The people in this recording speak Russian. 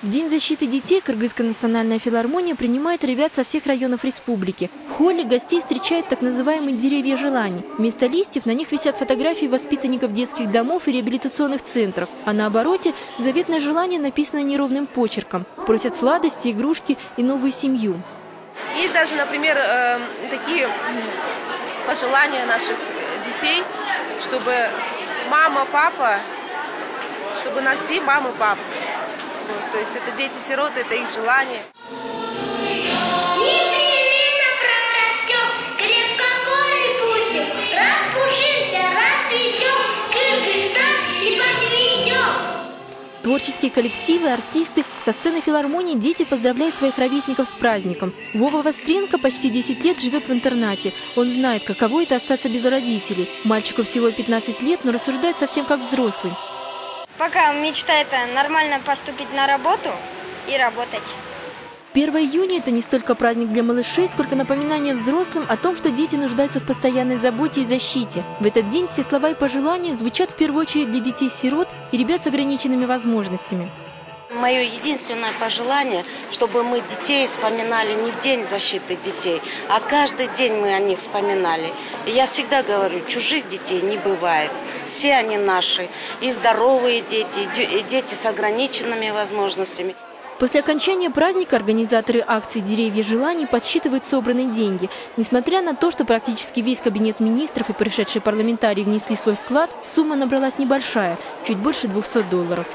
В День защиты детей Кыргызская национальная филармония принимает ребят со всех районов республики. В холле гостей встречают так называемые деревья желаний. Вместо листьев на них висят фотографии воспитанников детских домов и реабилитационных центров. А на обороте заветное желание написано неровным почерком. Просят сладости, игрушки и новую семью. Есть даже, например, такие пожелания наших детей, чтобы мама, папа, чтобы найти маму, папу. То есть это дети-сироты, это их желание. Творческие коллективы, артисты. Со сцены филармонии дети поздравляют своих ровесников с праздником. Вова Востренко почти 10 лет живет в интернате. Он знает, каково это остаться без родителей. Мальчику всего 15 лет, но рассуждает совсем как взрослый. Пока мечта – это нормально поступить на работу и работать. 1 июня – это не столько праздник для малышей, сколько напоминание взрослым о том, что дети нуждаются в постоянной заботе и защите. В этот день все слова и пожелания звучат в первую очередь для детей-сирот и ребят с ограниченными возможностями. Мое единственное пожелание, чтобы мы детей вспоминали не в день защиты детей, а каждый день мы о них вспоминали. И я всегда говорю, чужих детей не бывает. Все они наши. И здоровые дети, и дети с ограниченными возможностями. После окончания праздника организаторы акции «Деревья желаний» подсчитывают собранные деньги. Несмотря на то, что практически весь кабинет министров и пришедшие парламентарии внесли свой вклад, сумма набралась небольшая – чуть больше $200.